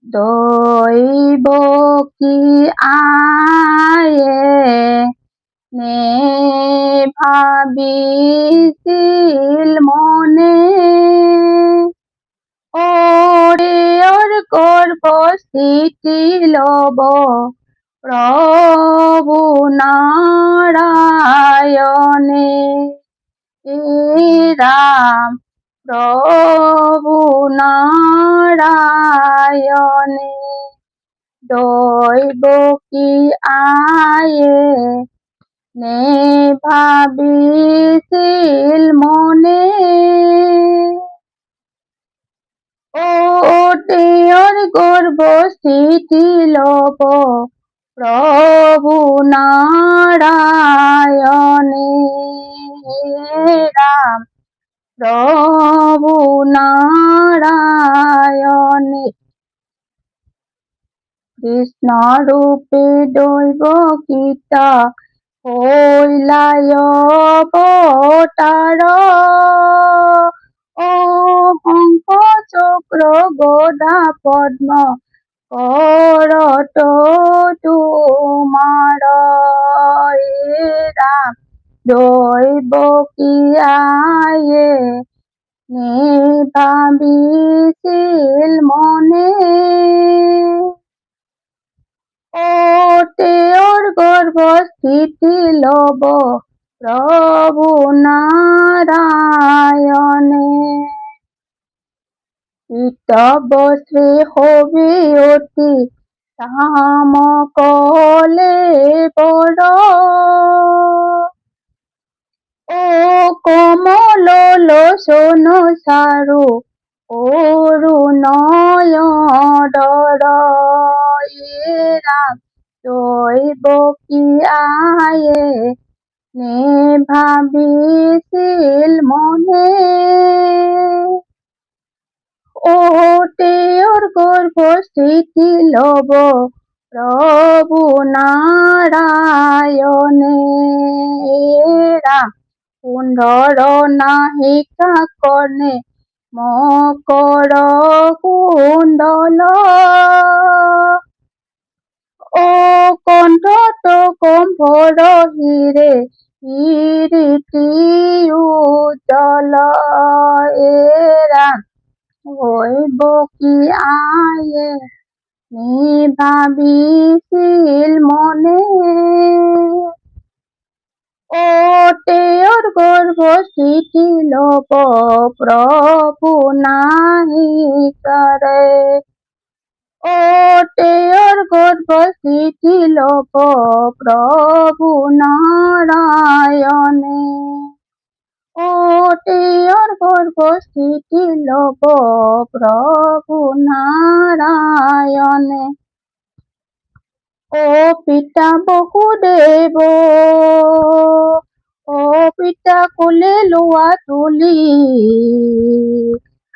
দৈব কি আয়ে নে ভাবিছিল মনে ওরে ওর গর্ভস্থিতি লব প্রভু নারায়ণে রাম প্রভু নারায়ণে দৈব কি আয়ে নে ভাবিছিল মনে ওতে ওর গর্ভস্থিতি লব প্রভু নারায়ণে রাম প্রভু নারায়ণে কৃষ্ণ রূপে দৈব গীতা হইলায় অবতার ও শঙ্খ চক্র গদা পদ্ম করত তোমার রাম দৈব কি আয়ে নে ভাবিছিল মনে ওতে ওর গর্ভস্থিতি লব প্রভু নারায়ণে পিতবশ্রী হবি অতি তাম কলে বড় ও কমল লোচন সারু অরুণয় ডর রাম দৈব কি আয়ে নে ভাবিছিল মনে ওতে ওর গর্ভস্থিতি লব প্রভু নারায়ণে রাম কুণ্ডর নাহিকা কর্ণে মকর কুণ্ডল ও কণ্ঠত কম্ভর হিরে কিরীটি উজ্জ্বল রাম দৈব কি আয়ে নে ভাবিছিল মনে ওতে ওর গর্ভস্থিতি লব প্রভু নাহিকারে ওতে ওর গর্ভস্থিতি লব প্রভু নারায়ণে ওতে ওর গর্ভস্থিতি লব প্রভু নারায়ণে ও পিতা বসুদেব ও পিতা কোলে লোৱা তুলি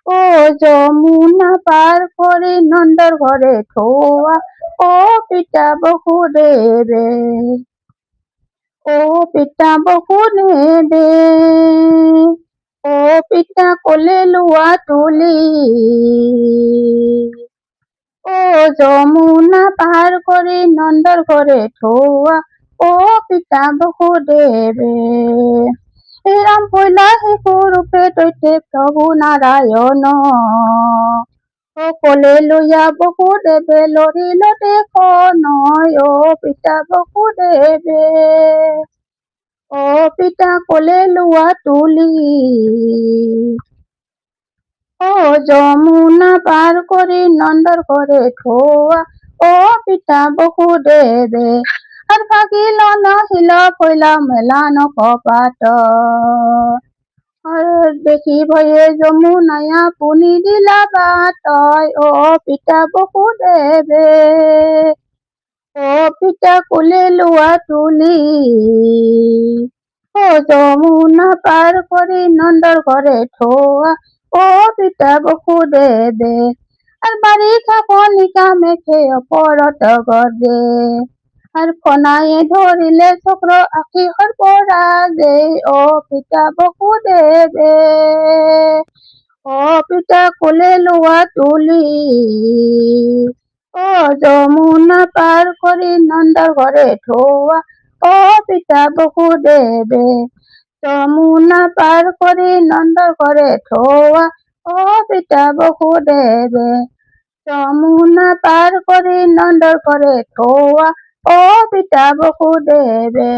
ও যমুনা পার করে নন্দর ঘরে থোৱা ও পিতা বসুদেবে ও পিতা বসুদেবে ও পিতা কোলে লোৱা তুলি ও যমুনা পার করে নন্দর ঘরে থোৱা ও পিতা বসুদেবে রাম পইলা শিশু রূপে দৈতে প্রভু নারায়ণ ও কোলে লইয়া বসুদেবে লৰিল দেশ নয় ও পিতা বসুদেবে ও পিতা কোলে লোৱা তুলি ও যমুনা পার করে নন্দর ঘরে থোৱা ও পিতা বসুদেবে আর ভাগিল নাহিল ফইলা মেলা নকপাত দেখি ভয়ে যমুনায়া পুনি দিলা বাট ও পিতা বসুদেবে ও পিতা কোলে লোৱা তুলি ও যমুনা পার করে নন্দর ঘরে থোৱা ও পিতা বসুদেবে আর বারিষা কণিকা মেঘে অপরত গজে আর ফনায়ে ধরিলে চক্র আখি হরপরা যে ও পিতা বসুদেবে ও পিতা কোলে লোৱা তুলি ও যমুনা পার কৰি নন্দৰ ঘৰে ঢৌৱা ও পিতা বসুদেৱে যমুনা পাৰ কৰি নন্দৰ ঘৰে ঢৌৱা ও পিতা বসুদেৱে যমুনা পাৰ কৰি নন্দৰ ঘৰে ঢৌৱা ও পিতা বসুদেৱে